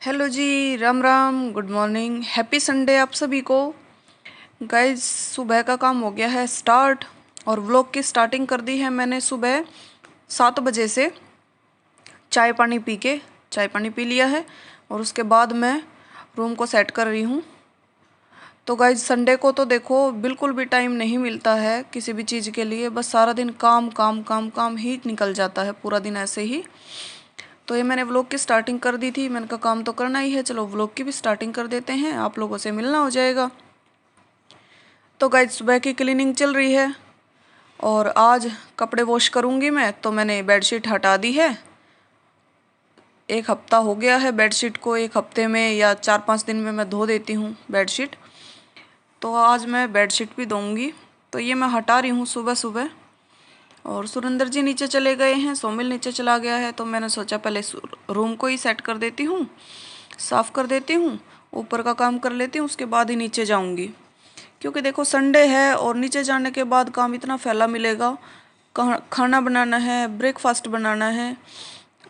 Hello ji, Ram Ram, good morning, happy Sunday आप सभी को। गाइस सुबह का काम हो गया है स्टार्ट और व्लॉग की स्टार्टिंग कर दी है मैंने सुबह 7 बजे से। चाय पानी पी लिया है और उसके बाद मैं रूम को सेट कर रही हूँ। तो गाइज संडे को तो देखो बिल्कुल भी टाइम नहीं मिलता है किसी भी चीज़ के लिए, बस सारा दिन काम काम काम काम ही निकल जाता है, पूरा दिन ऐसे ही। तो ये मैंने व्लॉग की स्टार्टिंग कर दी थी, मैंने कहा काम तो करना ही है, चलो व्लॉग की भी स्टार्टिंग कर देते हैं, आप लोगों से मिलना हो जाएगा। तो गाइज सुबह की क्लीनिंग चल रही है और आज कपड़े वॉश करूँगी मैं, तो मैंने बेडशीट हटा दी है। एक हफ्ता हो गया है बेडशीट को, एक हफ्ते में या 4-5 दिन में मैं धो देती हूँ बेडशीट। तो आज मैं बेडशीट भी धोऊंगी, तो ये मैं हटा रही हूँ सुबह सुबह। और सुरेंद्र जी नीचे चले गए हैं, सोमिल नीचे चला गया है, तो मैंने सोचा पहले रूम को ही सेट कर देती हूँ, साफ़ कर देती हूँ, ऊपर का काम कर लेती हूँ, उसके बाद ही नीचे जाऊँगी। क्योंकि देखो संडे है और नीचे जाने के बाद काम इतना फैला मिलेगा, खाना बनाना है, ब्रेकफास्ट बनाना है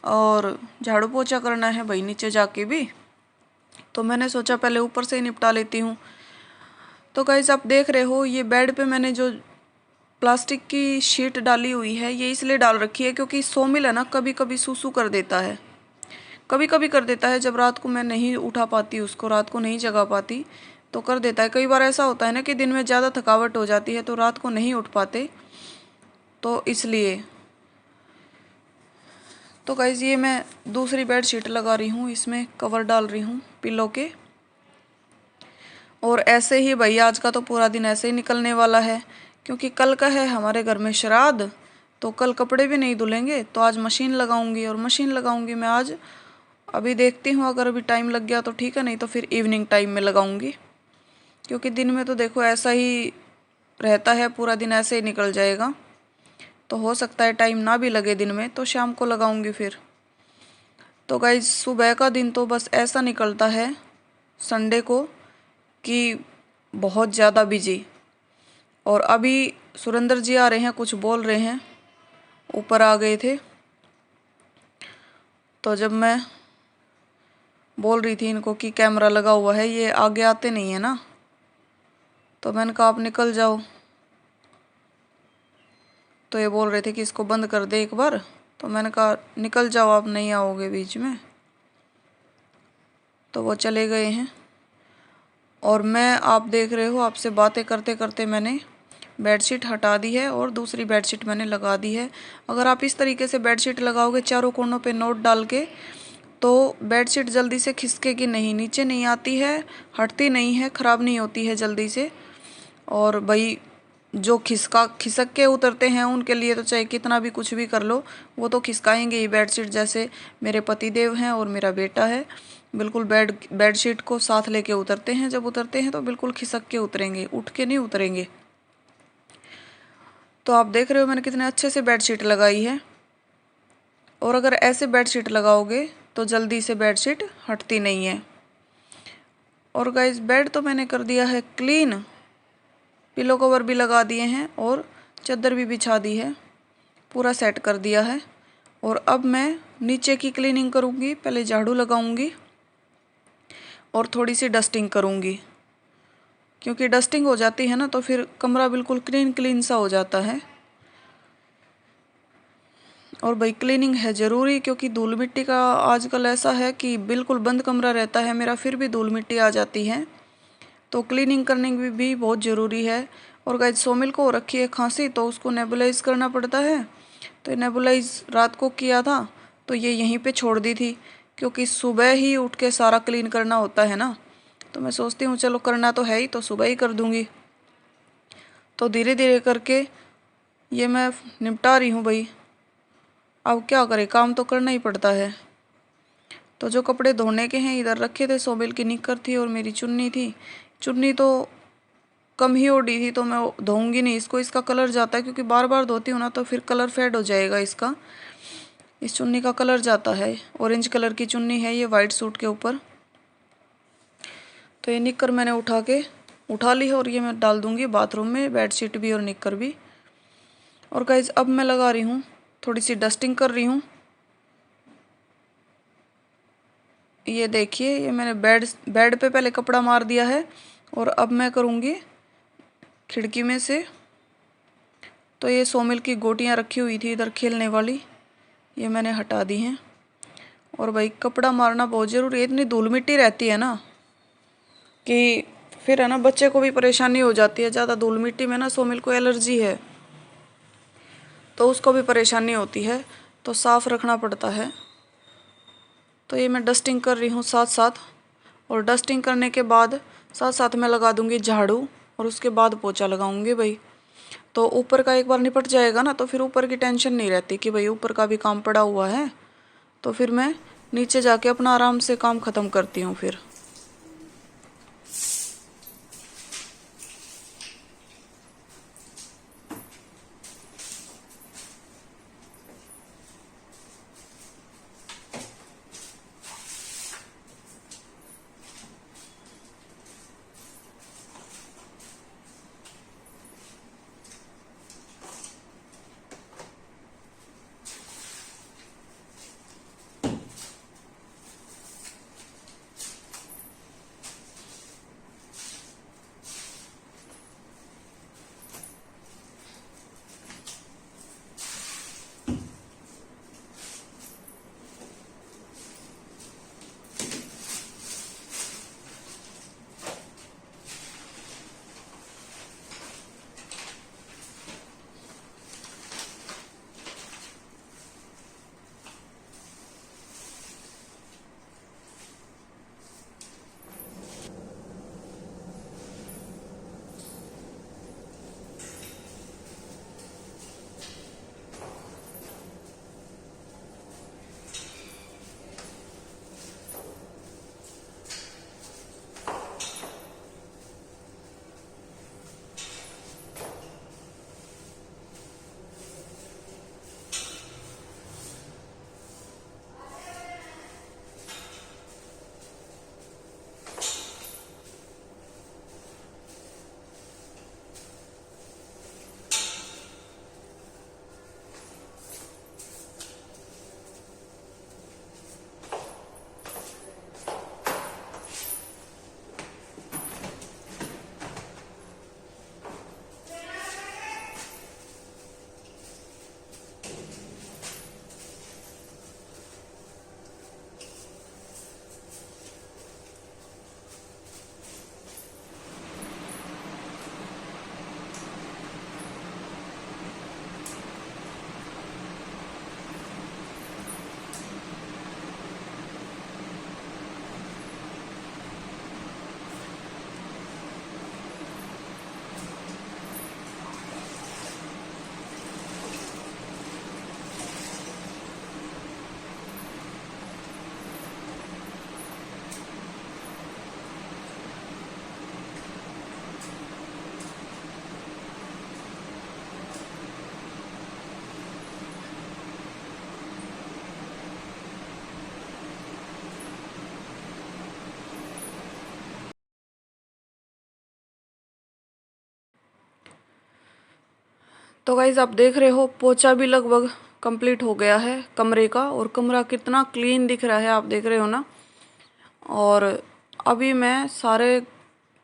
और झाड़ू पोछा करना है भाई नीचे जाके भी। तो मैंने सोचा पहले ऊपर से ही निपटा लेती हूँ। तो गाइस आप देख रहे हो ये बेड पे मैंने जो प्लास्टिक की शीट डाली हुई है, ये इसलिए डाल रखी है क्योंकि सोमिल है ना, कभी कभी सूसू कर देता है, कभी कभी कर देता है। जब रात को मैं नहीं उठा पाती उसको, रात को नहीं जगा पाती तो कर देता है। कई बार ऐसा होता है ना कि दिन में ज़्यादा थकावट हो जाती है तो रात को नहीं उठ पाते, तो इसलिए। तो गाइस ये मैं दूसरी बेड शीट लगा रही हूँ, इसमें कवर डाल रही हूँ पिलो के। और ऐसे ही भाई आज का तो पूरा दिन ऐसे ही निकलने वाला है, क्योंकि कल का है हमारे घर में श्राद्ध। तो कल कपड़े भी नहीं धुलेंगे, तो आज मशीन लगाऊंगी, और मशीन लगाऊंगी मैं आज। अभी देखती हूँ, अगर अभी टाइम लग गया तो ठीक है, नहीं तो फिर इवनिंग टाइम में लगाऊंगी। क्योंकि दिन में तो देखो ऐसा ही रहता है, पूरा दिन ऐसे ही निकल जाएगा। तो हो सकता है टाइम ना भी लगे दिन में, तो शाम को लगाऊंगी फिर। तो गाइज सुबह का दिन तो बस ऐसा निकलता है संडे को कि बहुत ज़्यादा बिजी। और अभी सुरेंद्र जी आ रहे हैं, कुछ बोल रहे हैं, ऊपर आ गए थे। तो जब मैं बोल रही थी इनको कि कैमरा लगा हुआ है, ये आगे आते नहीं है ना, तो मैंने कहा आप निकल जाओ। तो ये बोल रहे थे कि इसको बंद कर दे एक बार, तो मैंने कहा निकल जाओ, आप नहीं आओगे बीच में। तो वो चले गए हैं और मैं, आप देख रहे हो, आपसे बातें करते करते मैंने बेडशीट हटा दी है और दूसरी बेडशीट मैंने लगा दी है। अगर आप इस तरीके से बेडशीट लगाओगे चारों कोनों पे नोट डाल के, तो बेडशीट जल्दी से खिसकेगी नहीं, नीचे नहीं आती है, हटती नहीं है, ख़राब नहीं होती है जल्दी से। और भाई जो खिसक के उतरते हैं उनके लिए तो चाहे कितना भी कुछ भी कर लो, वो तो खिसकाएंगे ही बेडशीट। जैसे मेरे पति देव हैं और मेरा बेटा है, बिल्कुल बेडशीट को साथ लेके उतरते हैं, जब उतरते हैं तो बिल्कुल खिसक के उतरेंगे, उठ के नहीं उतरेंगे। तो आप देख रहे हो मैंने कितने अच्छे से बेडशीट लगाई है। और अगर ऐसे बेडशीट लगाओगे तो जल्दी से बेडशीट हटती नहीं है। और गाइस बेड तो मैंने कर दिया है क्लीन, पिलो कवर भी लगा दिए हैं और चादर भी बिछा दी है, पूरा सेट कर दिया है। और अब मैं नीचे की क्लीनिंग करूँगी, पहले झाड़ू लगाऊंगी और थोड़ी सी डस्टिंग करूँगी। क्योंकि डस्टिंग हो जाती है ना तो फिर कमरा बिल्कुल क्लीन क्लीन सा हो जाता है। और भाई क्लीनिंग है ज़रूरी, क्योंकि धूल मिट्टी का आजकल ऐसा है कि बिल्कुल बंद कमरा रहता है मेरा, फिर भी धूल मिट्टी आ जाती है, तो क्लीनिंग करनी भी बहुत ज़रूरी है। और गाइस सोमिल को हो रखी है खांसी, तो उसको नेबुलाइज करना पड़ता है। तो नेबुलाइज रात को किया था, तो ये यहीं पे छोड़ दी थी, क्योंकि सुबह ही उठ के सारा क्लीन करना होता है ना, तो मैं सोचती हूँ चलो करना तो है ही, तो सुबह ही कर दूँगी। तो धीरे धीरे करके ये मैं निपटा रही हूँ भाई। अब क्या करें, काम तो करना ही पड़ता है। तो जो कपड़े धोने के हैं इधर रखे थे, सोमिल की निक्कर थी और मेरी चुन्नी थी। चुन्नी तो कम ही ओढ़ी थी, तो मैं धोऊंगी नहीं इसको, इसका कलर जाता है, क्योंकि बार बार धोती हूँ ना तो फिर कलर फेड हो जाएगा इसका। इस चुन्नी का कलर जाता है, ऑरेंज कलर की चुन्नी है ये वाइट सूट के ऊपर। तो ये निक्कर मैंने उठा ली है और ये मैं डाल दूँगी बाथरूम में, बेडशीट भी और निक्कर भी। और गाइज अब मैं लगा रही हूँ, थोड़ी सी डस्टिंग कर रही हूँ। ये देखिए, ये मैंने बेड पे पहले कपड़ा मार दिया है और अब मैं करूँगी खिड़की में से। तो ये सोमिल की गोटियाँ रखी हुई थी इधर खेलने वाली, ये मैंने हटा दी हैं। और भाई कपड़ा मारना बहुत ज़रूरी है, इतनी धूल मिट्टी रहती है ना कि फिर है ना बच्चे को भी परेशानी हो जाती है। ज़्यादा धूल मिट्टी में ना सोमिल को एलर्जी है तो उसको भी परेशानी होती है, तो साफ़ रखना पड़ता है। तो ये मैं डस्टिंग कर रही हूँ साथ साथ, और डस्टिंग करने के बाद साथ साथ मैं लगा दूँगी झाड़ू और उसके बाद पोछा लगाऊँगी भाई। तो ऊपर का एक बार निपट जाएगा ना तो फिर ऊपर की टेंशन नहीं रहती कि भाई ऊपर का भी काम पड़ा हुआ है। तो फिर मैं नीचे जाके अपना आराम से काम ख़त्म करती हूँ फिर। तो गाइज़ आप देख रहे हो पोछा भी लगभग कंप्लीट हो गया है कमरे का, और कमरा कितना क्लीन दिख रहा है आप देख रहे हो ना। और अभी मैं सारे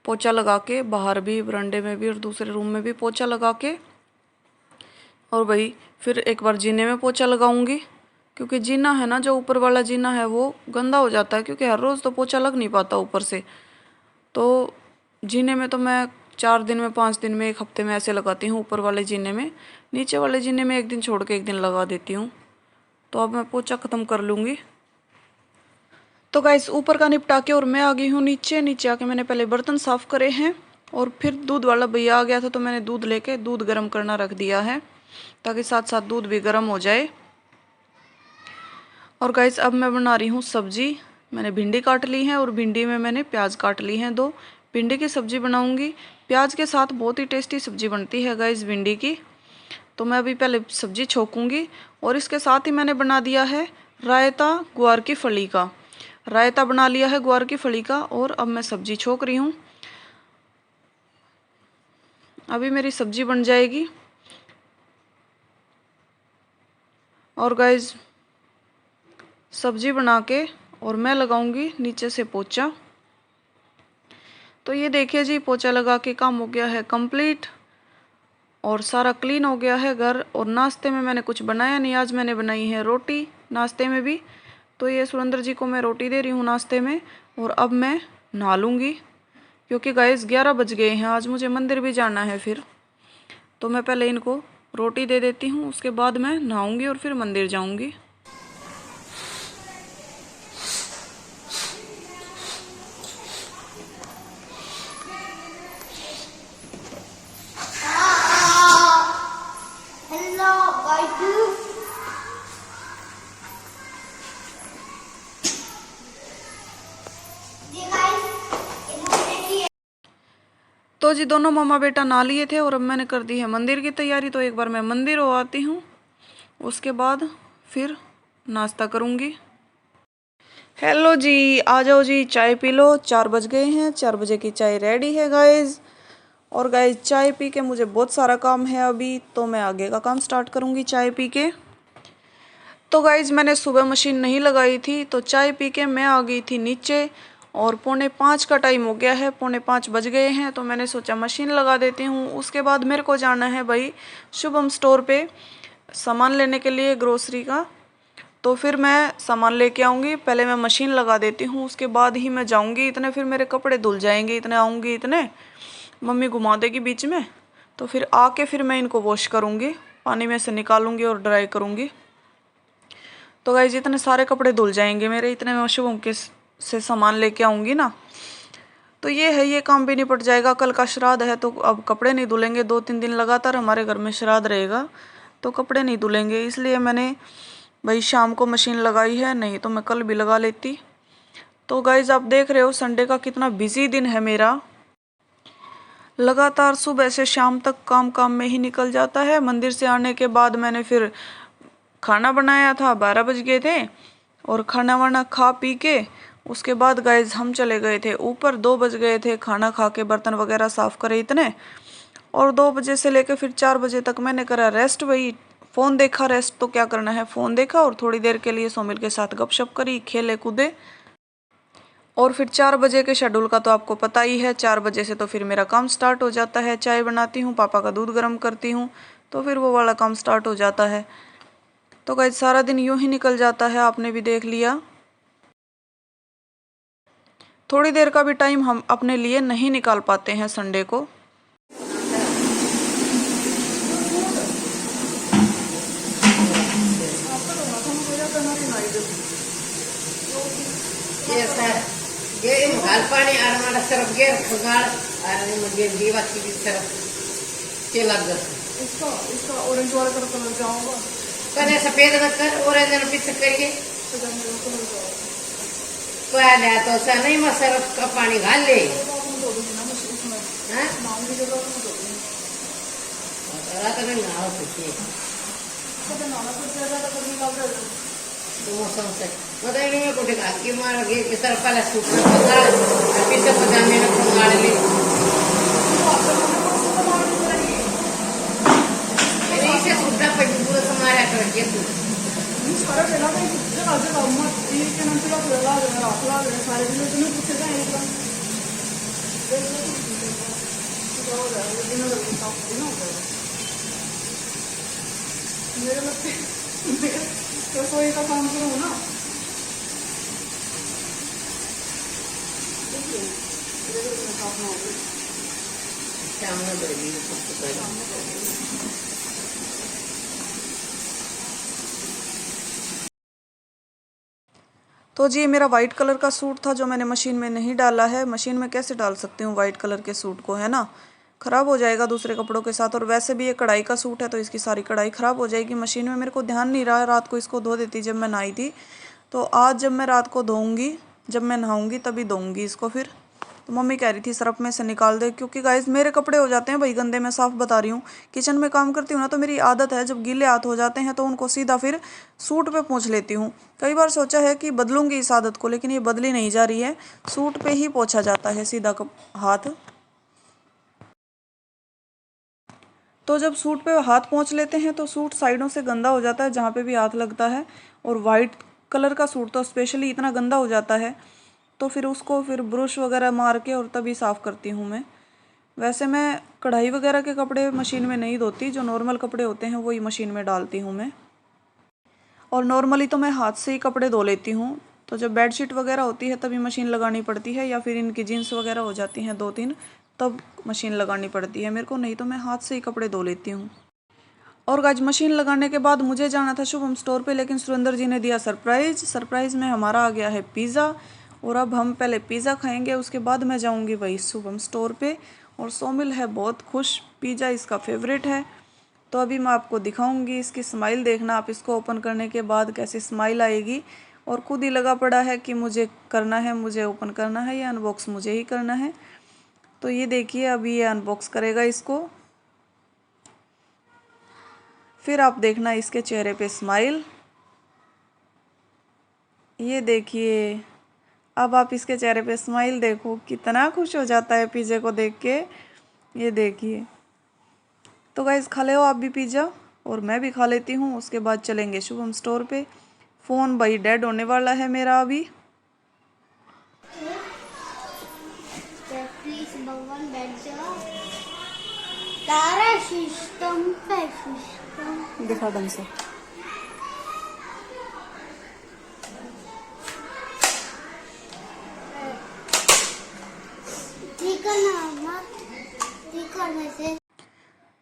पोछा लगा के, बाहर भी, बरामदे में भी और दूसरे रूम में भी पोछा लगा के, और भाई फिर एक बार जीने में पोछा लगाऊंगी, क्योंकि जीना है ना, जो ऊपर वाला जीना है वो गंदा हो जाता है, क्योंकि हर रोज़ तो पोछा लग नहीं पाता ऊपर से। तो जीने में तो मैं 4 दिन में, 5 दिन में, 1 हफ्ते में ऐसे लगाती हूँ ऊपर वाले जीने में। नीचे वाले जीने में 1 दिन छोड़ के 1 दिन लगा देती हूँ। तो अब मैं पोछा ख़त्म कर लूँगी। तो गाइस ऊपर का निपटा के और मैं आ गई हूँ नीचे। नीचे आके मैंने पहले बर्तन साफ़ करे हैं, और फिर दूध वाला भैया आ गया था तो मैंने दूध लेके दूध गर्म करना रख दिया है, ताकि साथ साथ दूध भी गर्म हो जाए। और गाइस अब मैं बना रही हूँ सब्जी। मैंने भिंडी काट ली है और भिंडी में मैंने प्याज काट ली हैं 2। भिंडी की सब्ज़ी बनाऊँगी प्याज के साथ, बहुत ही टेस्टी सब्ज़ी बनती है गाइस भिंडी की। तो मैं अभी पहले सब्ज़ी छोकूँगी, और इसके साथ ही मैंने बना दिया है रायता ग्वार की फली का। रायता बना लिया है ग्वार की फली का, और अब मैं सब्ज़ी छोक रही हूँ। अभी मेरी सब्ज़ी बन जाएगी। और गाइस सब्ज़ी बना के और मैं लगाऊंगी नीचे से पोछा। तो ये देखिए जी, पोछा लगा के काम हो गया है कंप्लीट और सारा क्लीन हो गया है घर। और नाश्ते में मैंने कुछ बनाया नहीं, आज मैंने बनाई है रोटी नाश्ते में भी। तो ये सुरेंद्र जी को मैं रोटी दे रही हूँ नाश्ते में। और अब मैं नहा लूँगी क्योंकि गाइस 11 बज गए हैं, आज मुझे मंदिर भी जाना है फिर। तो मैं पहले इनको रोटी दे देती हूँ, उसके बाद मैं नहाऊंगी और फिर मंदिर जाऊंगी। तो जी दोनों मामा बेटा नहा लिए थे और अब मैंने कर दी है मंदिर की तैयारी। तो एक बार मैं मंदिर हो आती हूँ, उसके बाद फिर नाश्ता करूँगी। हेलो जी, आ जाओ जी, चाय पी लो। 4 बज गए हैं, 4 बजे की चाय रेडी है गाइज। और गाइज चाय पी के मुझे बहुत सारा काम है अभी, तो मैं आगे का काम स्टार्ट करूँगी चाय पी के। तो गाइज मैंने सुबह मशीन नहीं लगाई थी, तो चाय पी के मैं आ गई थी नीचे। और 4:45 का टाइम हो गया है, 4:45 बज गए हैं। तो मैंने सोचा मशीन लगा देती हूँ। उसके बाद मेरे को जाना है भाई शुभम स्टोर पे सामान लेने के लिए ग्रोसरी का। तो फिर मैं सामान लेके आऊँगी, पहले मैं मशीन लगा देती हूँ, उसके बाद ही मैं जाऊँगी। इतने फिर मेरे कपड़े धुल जाएंगे, इतने आऊँगी, इतने मम्मी घुमा देगी बीच में। तो फिर आके फिर मैं इनको वॉश करूँगी, पानी में से निकालूँगी और ड्राई करूँगी। तो गाइस इतने सारे कपड़े धुल जाएंगे मेरे, इतने मैं शुभम के से सामान लेके आऊँगी ना। तो ये है, ये काम भी निपट जाएगा। कल का श्राद्ध है तो अब कपड़े नहीं धुलेंगे, 2-3 दिन लगातार हमारे घर में श्राद्ध रहेगा तो कपड़े नहीं धुलेंगे। इसलिए मैंने भाई शाम को मशीन लगाई है, नहीं तो मैं कल भी लगा लेती। तो गाइज आप देख रहे हो संडे का कितना बिजी दिन है मेरा। लगातार सुबह से शाम तक काम काम में ही निकल जाता है। मंदिर से आने के बाद मैंने फिर खाना बनाया था, 12 बज गए थे। और खाना वाना खा पी के उसके बाद गाइज हम चले गए थे ऊपर, 2 बज गए थे। खाना खा के बर्तन वगैरह साफ करे इतने। और 2 बजे से लेकर फिर 4 बजे तक मैंने करा रेस्ट, वही फ़ोन देखा। रेस्ट तो क्या करना है, फ़ोन देखा और थोड़ी देर के लिए सोमिल के साथ गपशप करी, खेले कूदे। और फिर 4 बजे के शेड्यूल का तो आपको पता ही है, 4 बजे से तो फिर मेरा काम स्टार्ट हो जाता है। चाय बनाती हूँ, पापा का दूध गर्म करती हूँ, तो फिर वो वाला काम स्टार्ट हो जाता है। तो गाइस सारा दिन यूं ही निकल जाता है, आपने भी देख लिया। थोड़ी देर का भी टाइम हम अपने लिए नहीं निकाल पाते हैं संडे को। ये घाल पानी आराम सरफ गेर खगाड़ और मुझे दीवा की तरफ के लग गया। इसका ऑरेंज वाला कलर क्या होगा? कने सफेद न कर, ऑरेंज न पीछे करिए पहले तो सा नहीं मैं सरफ का पानी घाल ले। रात में नहाओ तो मौसम से पता नहीं है कुछ की मार गए कि सर पहले सूट में पकड़ पीछे पजामे में पकड़ ले। इसे सूटा पे पूरा समारा करके तू सारा पहला का जगह जगह मत ये के नाम से लगा दे सारे दिन तुम्हें पूछेगा एक बार तो दिन लग साफ दिन हो गया मेरे लगते रसोई का काम करूँ ना। तो जी मेरा वाइट कलर का सूट था जो मैंने मशीन में नहीं डाला है। मशीन में कैसे डाल सकती हूँ वाइट कलर के सूट को, है ना, ख़राब हो जाएगा दूसरे कपड़ों के साथ। और वैसे भी ये कढ़ाई का सूट है तो इसकी सारी कढ़ाई ख़राब हो जाएगी मशीन में। मेरे को ध्यान नहीं रहा, रात को इसको धो देती जब मैं नहाई थी। तो आज जब मैं रात को धोऊंगी, जब मैं नहाऊंगी तभी धोऊंगी इसको फिर। तो मम्मी कह रही थी सरफ में से निकाल दे, क्योंकि गाइस मेरे कपड़े हो जाते हैं भाई गंदे, मैं साफ बता रही हूँ। किचन में काम करती हूँ ना तो मेरी आदत है जब गीले हाथ हो जाते हैं तो उनको सीधा फिर सूट पे पोंछ लेती हूँ। कई बार सोचा है कि बदलूंगी इस आदत को, लेकिन ये बदली नहीं जा रही है। सूट पे ही पोंछा जाता है सीधा हाथ। तो जब सूट पे हाथ पोंछ लेते हैं तो सूट साइडों से गंदा हो जाता है जहाँ पे भी हाथ लगता है। और वाइट कलर का सूट तो स्पेशली इतना गंदा हो जाता है, तो फिर उसको फिर ब्रश वगैरह मार के और तभी साफ़ करती हूँ मैं। वैसे मैं कढ़ाई वगैरह के कपड़े मशीन में नहीं धोती, जो नॉर्मल कपड़े होते हैं वही मशीन में डालती हूँ मैं। और नॉर्मली तो मैं हाथ से ही कपड़े धो लेती हूँ, तो जब बेडशीट वगैरह होती है तभी मशीन लगानी पड़ती है, या फिर इनकी जीन्स वगैरह हो जाती हैं 2-3 तब मशीन लगानी पड़ती है मेरे को, नहीं तो मैं हाथ से ही कपड़े धो लेती हूँ। और गाइस मशीन लगाने के बाद मुझे जाना था शुभम स्टोर पे, लेकिन सुरेंद्र जी ने दिया सरप्राइज़ में हमारा आ गया है पिज़्ज़ा। और अब हम पहले पिज़्ज़ा खाएंगे, उसके बाद मैं जाऊंगी वही शुभम स्टोर पे। और सोमिल है बहुत खुश, पिज़्ज़ा इसका फेवरेट है। तो अभी मैं आपको दिखाऊंगी, इसकी स्माइल देखना आप, इसको ओपन करने के बाद कैसी स्माइल आएगी। और खुद ही लगा पड़ा है कि मुझे करना है, मुझे ओपन करना है, ये अनबॉक्स मुझे ही करना है। तो ये देखिए अभी ये अनबॉक्स करेगा इसको, फिर आप देखना इसके चेहरे पे स्माइल। ये देखिए अब आप इसके चेहरे पे स्माइल देखो, कितना खुश हो जाता है पिज़्ज़े को देख के। ये देखिए। तो गाइस खा ले आप भी पिज़्ज़ा, और मैं भी खा लेती हूँ, उसके बाद चलेंगे शुभम स्टोर पे। फ़ोन भाई डेड होने वाला है मेरा अभी। प्लीज भगवान बैठ जाओ। तारा सिस्टम पे सिस्टम दिखा ढंग से। ठीक है ना अम्मा, ठीक है से।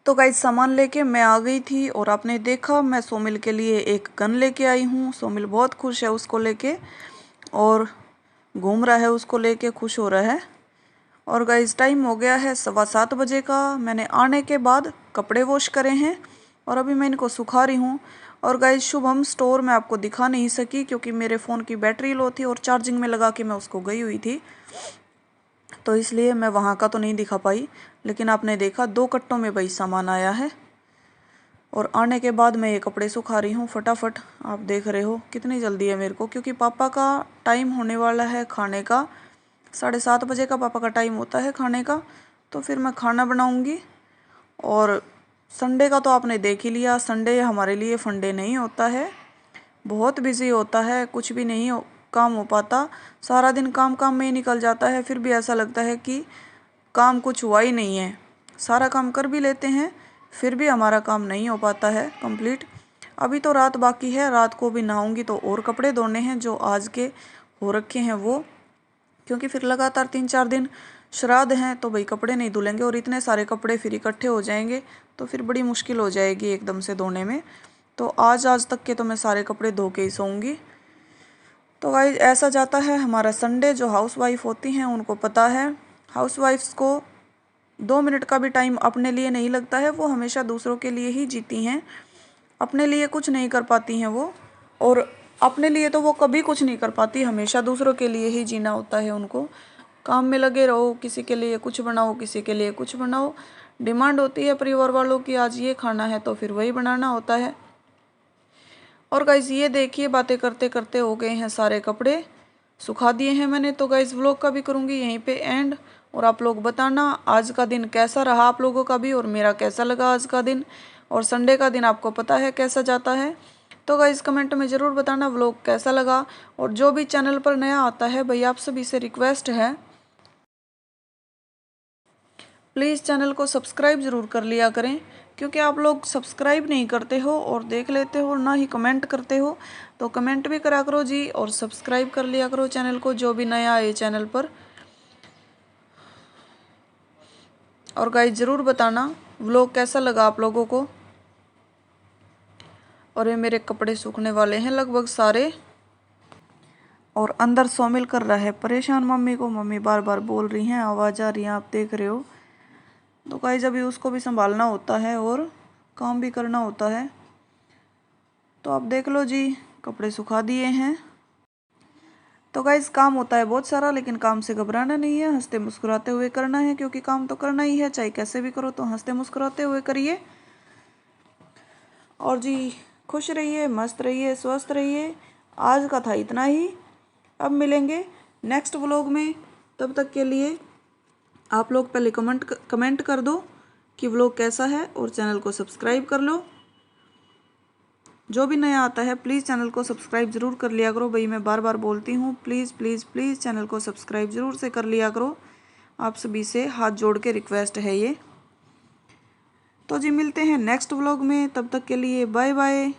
तो गाइस सामान लेके मैं आ गई थी, और आपने देखा मैं सोमिल के लिए एक गन लेके आई हूँ। सोमिल बहुत खुश है उसको लेके, और घूम रहा है उसको लेके, खुश हो रहा है। और गाइस टाइम हो गया है 7:15 बजे का। मैंने आने के बाद कपड़े वॉश करे हैं, और अभी मैं इनको सुखा रही हूँ। और गाइस शुभम स्टोर मैं आपको दिखा नहीं सकी, क्योंकि मेरे फ़ोन की बैटरी लो थी और चार्जिंग में लगा के मैं उसको गई हुई थी, तो इसलिए मैं वहाँ का तो नहीं दिखा पाई। लेकिन आपने देखा 2 कट्टों में भाई सामान आया है। और आने के बाद मैं ये कपड़े सुखा रही हूँ फटाफट। आप देख रहे हो कितनी जल्दी है मेरे को, क्योंकि पापा का टाइम होने वाला है खाने का। 7:30 बजे का पापा का टाइम होता है खाने का, तो फिर मैं खाना बनाऊँगी। और संडे का तो आपने देख ही लिया, संडे हमारे लिए फंडे नहीं होता है, बहुत बिजी होता है, कुछ भी नहीं काम हो पाता, सारा दिन काम काम में ही निकल जाता है। फिर भी ऐसा लगता है कि काम कुछ हुआ ही नहीं है, सारा काम कर भी लेते हैं फिर भी हमारा काम नहीं हो पाता है कंप्लीट। अभी तो रात बाकी है, रात को भी नहाऊंगी तो और कपड़े धोने हैं जो आज के हो रखे हैं वो, क्योंकि फिर लगातार 3-4 दिन श्राद्ध हैं, तो भाई कपड़े नहीं धुलेंगे, और इतने सारे कपड़े फिर इकट्ठे हो जाएंगे तो फिर बड़ी मुश्किल हो जाएगी एकदम से धोने में। तो आज तक के तो मैं सारे कपड़े धो के ही सोऊंगी। तो गाइस ऐसा जाता है हमारा संडे। जो हाउसवाइफ होती हैं उनको पता है, हाउसवाइफ्स को 2 मिनट का भी टाइम अपने लिए नहीं लगता है, वो हमेशा दूसरों के लिए ही जीती हैं, अपने लिए कुछ नहीं कर पाती हैं वो। और अपने लिए तो वो कभी कुछ नहीं कर पाती, हमेशा दूसरों के लिए ही जीना होता है उनको। काम में लगे रहो, किसी के लिए कुछ बनाओ, किसी के लिए कुछ बनाओ, डिमांड होती है परिवार वालों की आज ये खाना है तो फिर वही बनाना होता है। और गाइज़ ये देखिए बातें करते करते हो गए हैं सारे कपड़े, सुखा दिए हैं मैंने। तो गाइज़ व्लॉग का भी करूँगी यहीं पे एंड, और आप लोग बताना आज का दिन कैसा रहा आप लोगों का भी, और मेरा कैसा लगा आज का दिन। और संडे का दिन आपको पता है कैसा जाता है। तो गाइज़ कमेंट में ज़रूर बताना व्लॉग कैसा लगा। और जो भी चैनल पर नया आता है भाई आप सभी से रिक्वेस्ट है, प्लीज़ चैनल को सब्सक्राइब ज़रूर कर लिया करें, क्योंकि आप लोग सब्सक्राइब नहीं करते हो और देख लेते हो, ना ही कमेंट करते हो। तो कमेंट भी करा करो जी, और सब्सक्राइब कर लिया करो चैनल को, जो भी नया आए चैनल पर। और गाइस ज़रूर बताना व्लॉग कैसा लगा आप लोगों को। और ये मेरे कपड़े सूखने वाले हैं लगभग सारे, और अंदर सोमिल कर रहा है परेशान मम्मी को, मम्मी बार बार बोल रही हैं, आवाज़ आ रही है, आप देख रहे हो। तो गाइस अभी उसको भी संभालना होता है और काम भी करना होता है। तो आप देख लो जी, कपड़े सुखा दिए हैं। तो गाइस काम होता है बहुत सारा, लेकिन काम से घबराना नहीं है, हंसते मुस्कुराते हुए करना है, क्योंकि काम तो करना ही है, चाहे कैसे भी करो तो हंसते मुस्कुराते हुए करिए। और जी खुश रहिए, मस्त रहिए, स्वस्थ रहिए। आज का था इतना ही, अब मिलेंगे नेक्स्ट व्लॉग में। तब तक के लिए आप लोग पहले कमेंट कर दो कि व्लॉग कैसा है, और चैनल को सब्सक्राइब कर लो। जो भी नया आता है प्लीज़ चैनल को सब्सक्राइब ज़रूर कर लिया करो। भाई मैं बार बार बोलती हूँ, प्लीज़ प्लीज़ प्लीज़ चैनल को सब्सक्राइब ज़रूर से कर लिया करो। आप सभी से हाथ जोड़ के रिक्वेस्ट है ये। तो जी मिलते हैं नेक्स्ट व्लॉग में, तब तक के लिए बाय बाय।